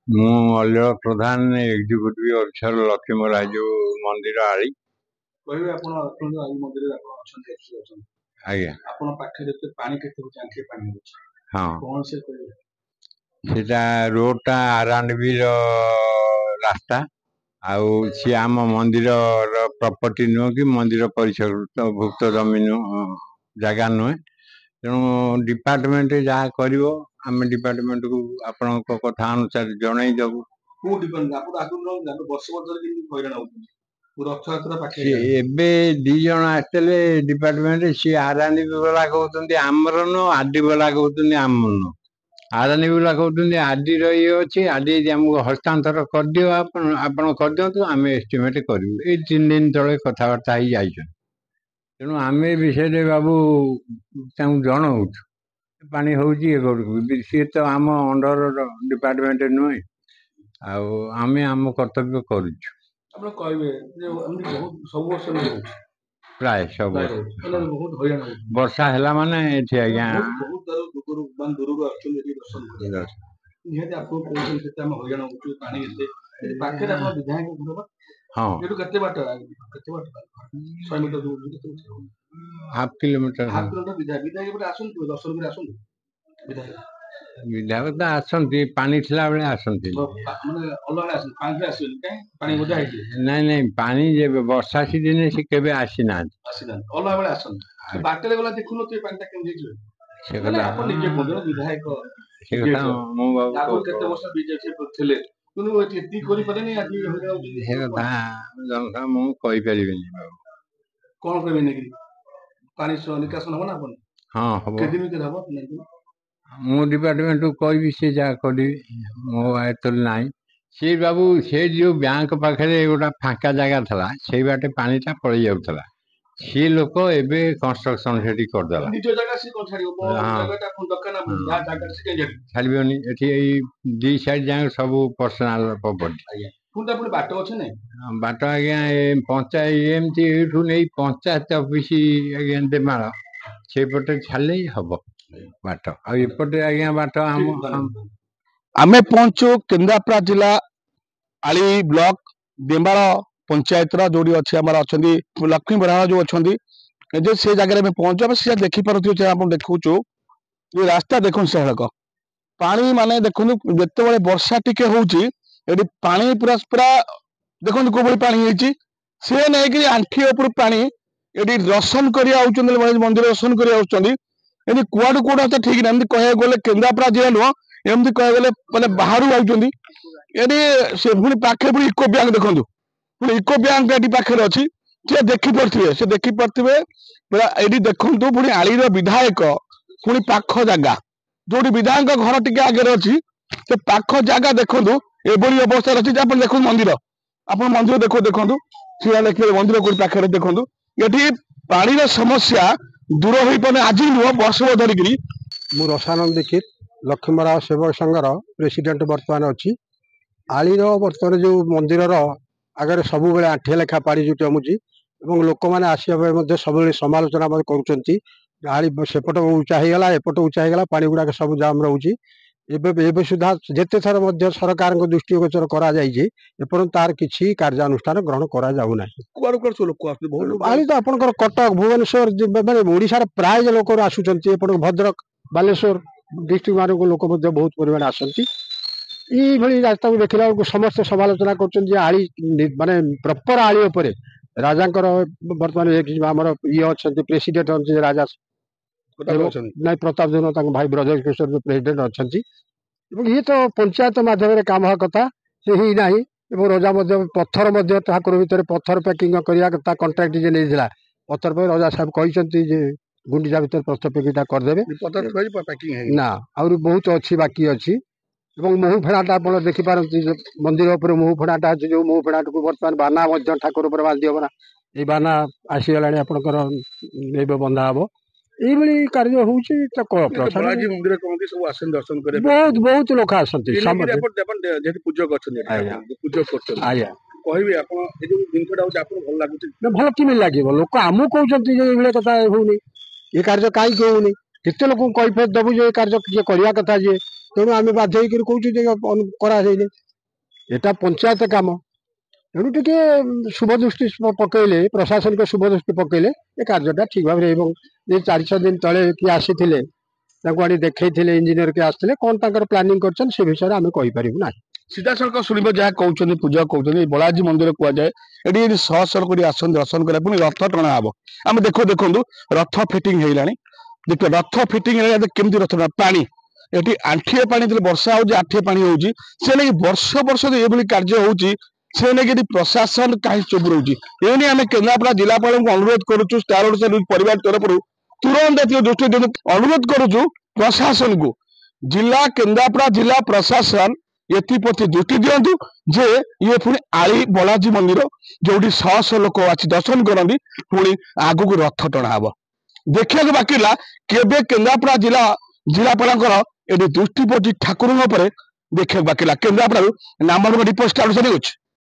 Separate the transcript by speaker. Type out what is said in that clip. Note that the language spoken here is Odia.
Speaker 1: ମୁଁ ଅଲିଳ ପ୍ରଧାନ ଏକ୍ଜିକ୍ୟୁଟିଭ ଅଫିସର ଲକ୍ଷ୍ମୀମରା ଯୋଉ ମନ୍ଦିର ଆଳି।
Speaker 2: କହିବେ ଆପଣ ଅଛନ୍ତି ଆଳି ମନ୍ଦିରରେ ଆପଣ ଅଛନ୍ତି ଅଫିସର ଅଛନ୍ତି।
Speaker 1: ଆଜ୍ଞା
Speaker 2: ଆପଣ ପାଖରେ ଯେତେ ପାଣି କେତେ ହଉଛି ଆଣ୍ଠିଏ ପାଣି ହଉଛି
Speaker 1: ହଁ
Speaker 2: କଣ ସେ କହିବେ?
Speaker 1: ସେଟା ରୋଡଟା R&B ର ରାସ୍ତା ଆଉ ସିଏ ଆମ ମନ୍ଦିରର ପ୍ରପର୍ଟି ନୁହଁ କି ମନ୍ଦିର ପରିସରଭୁକ୍ତ ଜମି ଜାଗା ନୁହେଁ। ତେଣୁ ଡିପାର୍ଟମେଣ୍ଟ ଯାହା କରିବ ଆମେ ଡିପାର୍ଟମେଣ୍ଟକୁ ଆପଣଙ୍କ କଥା ଅନୁସାରେ ଜଣେଇଦବୁ।
Speaker 2: କୋଉ ଡିପାର୍ଟମେଣ୍ଟ ଆପଣ ଆଗରୁ ବର୍ଷ ବର୍ଷ କେମିତି ହଇରାଣ ହଉଛନ୍ତି? ରଥଯାତ୍ରା ପାଖେଇ
Speaker 1: ଏବେ 2 ଜଣ ଆସିଥିଲେ ଡିପାର୍ଟମେଣ୍ଟ, ସିଏ R&B ବାଲା କହୁଛନ୍ତି ଆମର ନୁହଁ, RD ବାଲା କହୁଛନ୍ତି ଆମର ନୁହଁ। R&B ବାଲା କହୁଛନ୍ତି RDର ଇଏ ଅଛି, RD ଆମକୁ ହସ୍ତାନ୍ତର କରିଦିଅ, ଆପଣ କରିଦିଅନ୍ତୁ, ଆମେ ଏଷ୍ଟିମେଟ କରିବୁ। ଏଇ 3 ଦିନ ତଳେ କଥାବାର୍ତ୍ତା ହେଇ ଯାଇଛନ୍ତି। ତେଣୁ ଆମେ ଏ ବିଷୟରେ ବାବୁ ତାଙ୍କୁ ଜଣଉଛୁ ପାଣି ହଉଛି ଇଏ କରୁଛୁ, ସିଏ ତ ଆମ ଅଣ୍ଡର ଡିପାର୍ଟମେଣ୍ଟ ନୁହେଁ, ଆଉ ଆମେ ଆମ କର୍ତ୍ତବ୍ୟ କରୁଛୁ।
Speaker 2: ଆପଣ କହିବେ ଯେ ସବୁ ବର୍ଷ ହଉଛି
Speaker 1: ପ୍ରାୟ ସବୁ
Speaker 2: ବହୁତ ହଇରାଣ ହଉଛି।
Speaker 1: ବର୍ଷା ହେଲା ମାନେ ଏଠି ଆଜ୍ଞା
Speaker 2: ବହୁତ ଦୂରରୁ ଆସୁଛନ୍ତି ଏଠି ଦର୍ଶନ କରିବା। ନିହାତି ଆପଣ କହୁଛନ୍ତି ସେତେ ଆମେ ହଇରାଣ ହଉଛୁ ପାଣି ଏତେ ପାଖରେ ଆପଣ ବିଧାୟକ ଘର
Speaker 1: ହଁ
Speaker 2: ଏଠୁ କେତେ ବାଟ 100 ମିଟର ଦୂର
Speaker 1: ହାଫ କିଲୋମିଟର
Speaker 2: ବିଧାୟକ ଏପଟେ ଆସନ୍ତୁ ଦର୍ଶନ କରି ଆସନ୍ତୁ।
Speaker 1: ବିଧାୟକ ତ ଆସନ୍ତି, ପାଣି ଥିଲା ବେଳେ ଆସନ୍ତି।
Speaker 2: ମାନେ ଅଲଗା ଆସନ୍ତି, ପାଣି ଆସିବେନି କାହିଁ ପାଣି ବୋଝା ହେଇଛି?
Speaker 1: ନାଇଁ ପାଣି ଯେବେ ବର୍ଷା ସିଜନରେ ସେ କେବେ ଆସିନାହାନ୍ତି।
Speaker 2: ଅଲଗା ବେଳେ ଆସନ୍ତି, ବାଟରେ ଗଲା ଦେଖୁନଥିବେ ପାଣିଟା କେମିତି ହେଇଯିବ।
Speaker 1: ସେ କଥା
Speaker 2: ଆପଣ ନିଜେ କୁହନ୍ତୁ ବିଧାୟକ
Speaker 1: ସେ କଥା ମୁଁ
Speaker 2: ଆଗରୁ କେତେ ବର୍ଷ ବିଜେପି ଥିଲେ କିନ୍ତୁ ଏତିକି କରିପାରେନି ଆଜି
Speaker 1: ସେ କଥା ଜନତା ମୁଁ କହିପାରିବିନି।
Speaker 2: କଣ କହିବେନି କି ପାଣି ନିଷ୍କାସନ ହବ ନା ଆପଣ?
Speaker 1: ହଁ ହବ।
Speaker 2: କେତେ ଦିନ ଭିତରେ ହବ?
Speaker 1: ମୁଁ ଡିପାର୍ଟମେଣ୍ଟକୁ କହିବି, ସେ ଯାହା କରିବି, ମୋ ଆୟତ୍ତରେ ନାହିଁ। ସେ ବାବୁ ସେ ଯୋଉ ବ୍ୟାଙ୍କ ପାଖରେ ଗୋଟେ ଫାଙ୍କା ଜାଗା ଥିଲା, ସେଇ ବାଟେ ପାଣିଟା ପଳେଇ ଯାଉଥିଲା। ସିଏ ଲୋକ ଏବେ କନଷ୍ଟ୍ରକ୍ସନ ସେଠି କରିଦେଲା।
Speaker 2: ନିଜ ଜାଗା ସେ କଣ ଛାଡିବ? ଜାଗାଟା ଆପଣ ଦରକାର ନା ଯାହା ଜାଗାଟା ସେ କାହିଁ
Speaker 1: ଛାଡିବନି? ଏଠି ଏଇ 2 ସାଇଡ ଯାକ ସବୁ ପର୍ସନାଲ ପ୍ରପର୍ଟି।
Speaker 2: ପୁଣି ବାଟ ଅଛି ନାଇଁ?
Speaker 1: ବାଟ ଆଜ୍ଞା ପଞ୍ଚାୟତ ଏମିତି ଏଇଠୁ ନେଇ ପଞ୍ଚାୟତ ଅଫିସ ଆଜ୍ଞା ଦେମାଳ ସେଇପଟେ ଛାଡିଲେ ହବ ବାଟ, ଆଉ ଏପଟେ ଆଜ୍ଞା ବାଟ
Speaker 2: ଆମେ ପହଞ୍ଚୁ କେନ୍ଦ୍ରାପଡ଼ା ଜିଲ୍ଲା ଆଳି ବ୍ଲକ ଦେମାଳ ପଞ୍ଚାୟତର ଯୋଉଠି ଅଛି ଆମର ଅଛନ୍ତି ଲକ୍ଷ୍ମୀ ବରାଳ ଯୋଉ ଅଛନ୍ତି, ଯେ ସେ ଜାଗାରେ ଆମେ ପହଞ୍ଚୁ। ଆମେ ସେ ଦେଖିପାରୁଥିବେ, ଆପଣ ଦେଖୁଛୁ ରାସ୍ତା ଦେଖନ୍ତୁ ସେଗୁଡାକ ପାଣି ମାନେ ଦେଖନ୍ତୁ ଯେତେବେଳେ ବର୍ଷା ଟିକେ ହଉଛି ଏଠି ପାଣି ପୁରା ପୁରା ଦେଖନ୍ତୁ କୋଉଭଳି ପାଣି ହେଇଛି। ସେ ନେଇକି ଆଣ୍ଠିଏ ଉପରୁ ପାଣି ଏଠି ଦର୍ଶନ କରି ଆଉଛନ୍ତି, ମନ୍ଦିର ଦର୍ଶନ କରି ଆସୁଛନ୍ତି। ଏମିତି କୁଆଡୁ କୋଉଟା ତ ଠିକ ନାହିଁ। ଏମିତି କହିବାକୁ ଗଲେ କେନ୍ଦ୍ରାପଡ଼ା ଜିଲ୍ଲା ନୁହଁ, ଏମିତି କହିବାକୁ ଗଲେ ମାନେ ବାହାରୁ ଆଉଛନ୍ତି ଏଠି। ସେ ପୁଣି ପାଖରେ ପୁଣି ଇକୋ ବ୍ୟାଙ୍କ ଦେଖନ୍ତୁ, ପୁଣି ଇକୋ ବ୍ୟାଙ୍କ ଏଠି ପାଖରେ ଅଛି। ସେ ଦେଖିପାରୁଥିବେ ଏଠି ଦେଖନ୍ତୁ। ପୁଣି ଆଳିର ବିଧାୟକ ପୁଣି ପାଖ ଜାଗା ଯୋଉଠି ବିଧାୟକ ଘର ଟିକେ ଆଗରେ ଅଛି, ସେ ପାଖ ଜାଗା ଦେଖନ୍ତୁ ଏଭଳି ଅବସ୍ଥାରେ ଅଛି। ଆପଣ ଦେଖନ୍ତୁ ମନ୍ଦିର, ଆପଣ ମନ୍ଦିର ଦେଖନ୍ତୁ ସିଧା ଦେଖିବେ ମନ୍ଦିର କୋଉଠି ପାଖରେ ଦେଖନ୍ତୁ। ଏଠି ପାଣିର ସମସ୍ୟା ଦୂର ହୋଇପାରୁନି ଆଜି ନୁହଁ, ବର୍ଷ ଧରିକିରି। ମୁଁ ରସାନନ୍ଦ ଦୀକ୍ଷିତ ଲକ୍ଷ୍ମୀମରା ସେବକ ସଂଘର ପ୍ରେସିଡେଣ୍ଟ ବର୍ତ୍ତମାନ ଅଛି। ଆଳିର ବର୍ତ୍ତମାନ ଯୋଉ ମନ୍ଦିରର ଆଗରେ ସବୁବେଳେ ଆଣ୍ଠିଏ ଲେଖା ପାଣି ଯୋଉ ଜମୁଛି ଏବଂ ଲୋକମାନେ ଆସିବା ପାଇଁ ମଧ୍ୟ ସବୁବେଳେ ସମାଲୋଚନା କରୁଛନ୍ତି। ଆଳି ସେପଟ ଉଚ୍ଚା ହେଇଗଲା, ଏପଟ ଉଚ୍ଚା ହେଇଗଲା, ପାଣି ଗୁଡାକ ସବୁ ଜାମ ରହୁଛି। ଏବେ ସୁଦ୍ଧା ଯେତେ ଥର ମଧ୍ୟ ସରକାରଙ୍କ ଦୃଷ୍ଟିଗୋଚର କରାଯାଇଛି, ଏପର୍ଯ୍ୟନ୍ତ ତାର କିଛି କାର୍ଯ୍ୟାନୁଷ୍ଠାନ ଗ୍ରହଣ କରାଯାଉନାହିଁ। ଆଳି ତ ଆପଣଙ୍କର କଟକ, ଭୁବନେଶ୍ୱର, ମାନେ ଓଡିଶାର ପ୍ରାୟ ଲୋକ ଆସୁଛନ୍ତି। ଏପଟକୁ ଭଦ୍ରକ, ବାଲେଶ୍ୱର ଡିଷ୍ଟ୍ରିକ୍ଟ ମାନଙ୍କୁ ଲୋକ ମଧ୍ୟ ବହୁତ ପରିମାଣ ଆସନ୍ତି। ଏଇଭଳି ରାସ୍ତାକୁ ଦେଖିଲା ବେଳକୁ ସମସ୍ତେ ସମାଲୋଚନା କରୁଛନ୍ତି ଯେ ଆଳି ମାନେ ପ୍ରପର ଆଳି ଉପରେ ରାଜାଙ୍କର ବର୍ତ୍ତମାନ ଆମର ଇଏ ଅଛନ୍ତି, ପ୍ରେସିଡେଣ୍ଟ ଅଛନ୍ତି ରାଜା ନାଇଁ ପ୍ରତାପ ଜେନା, ତାଙ୍କ ଭାଇ ବ୍ରଜେଶ କିଶୋର ପ୍ରେସିଡେଣ୍ଟ ଅଛନ୍ତି। ଏବଂ ଇଏ ତ ପଞ୍ଚାୟତ ମାଧ୍ୟମରେ କାମ ହେବା କଥା, ସେ ହିଁ ନାହିଁ। ଏବଂ ରଜା ମଧ୍ୟ ପଥର ମଧ୍ୟ ଠାକୁର ଭିତରେ ପଥର ପ୍ୟାକିଂ କରିବା କଥା କଣ୍ଟ୍ରାକ୍ଟ ଯେ ନେଇଥିଲା, ପଥର ପାଇଁ ରଜା ସାହେବ କହିଛନ୍ତି ଯେ ଗୁଣ୍ଡିଚା ଭିତରେ ପଥର ପ୍ୟାକିଂଟା କରିଦେବେ। ନା ଆହୁରି ବହୁତ ଅଛି, ବାକି ଅଛି। ଏବଂ ମହୁ ଫେଣାଟା ଆପଣ ଦେଖିପାରନ୍ତି, ମନ୍ଦିର ଉପରେ ମହୁ ଫେଣାଟା ଅଛି। ଯୋଉ ମହୁ ଫେଣାଟାକୁ ବର୍ତ୍ତମାନ ବାନା ମଧ୍ୟ ଠାକୁର ଉପରେ ବାନ୍ଧି ହବ ନା, ଏଇ ବାନା ଆସିଗଲାଣି ଆପଣଙ୍କର ଏବେ ବନ୍ଧା ହବ। ଏଇଭଳି କାର୍ଯ୍ୟ ହଉଛି। ବହୁତ ଲୋକ ଆସନ୍ତି, ପୂଜକ ଅଛନ୍ତି, ଆଜ୍ଞା। କହିବି ଆପଣ ଏ ଯୋଉ ଜିନିଷଟା ହଉଛି ଆପଣଙ୍କୁ ଭଲ ଲାଗୁଛି? ଭଲ କେମିତି ଲାଗିବ? ଲୋକ ଆମକୁ କହୁଛନ୍ତି ଯେ ଏଇଭଳିଆ କଥା ହଉନି, ଏ କାର୍ଯ୍ୟ କାହିଁକି ହଉନି? କେତେ ଲୋକଙ୍କୁ କହିପାରି ଦବୁ ଯେ ଏ କାର୍ଯ୍ୟ କିଏ କରିବା କଥା, ଯିଏ
Speaker 3: तेणु आम बाध्य कहूँ कराइले एटा पंचायत काम तेणु टे शुभ दृष्टि पकईले प्रशासन को शुभ दृष्टि पकईले ये कार्यटा ठीक भाव ये 4-6 दिन तले किए आसी आनी देखते इंजीनियर किए आसते कौन तर प्लानिंग कर विषय आम कहीपर ना
Speaker 2: सीधा सड़क शुणव जहाँ कहते पूजा कहते बलाजी मंदिर कहुए ये शह शह कर आसन दर्शन कर पुणी रथ टणा हम आम देखो रथ फिटिंग होगा देख रथ फिटिंग केमती रथ टणा पानी ये आंठिए पानी वर्षा हो आठिए पानी होगी से नहीं वर्ष वर्ष ये कार्य होगी से नहीं प्रशासन कहीं चुप रोचे ये आम केन्द्रापड़ा जिलापाल को अनुरोध करुचु स्टार ओडिशा न्यूज परिवार तरफ तुरंत दृष्टि अनुरोध करुचु प्रशासन को जिला केन्द्रापड़ा जिला प्रशासन एप्रति दृष्टि दिंतु जे ये पुणी आली बालाजी मंदिर जो शह शह लोक आसी दर्शन करती पुणी आग को रथ टणा हम देखा बाकी केबे केन्द्रापड़ा जिलापाल ये दृष्टि पड़ी ठाकुर देखा बाकी केन्द्रापड़ा नाम रिपोर्ट स्टार ओडिशा न्यूज।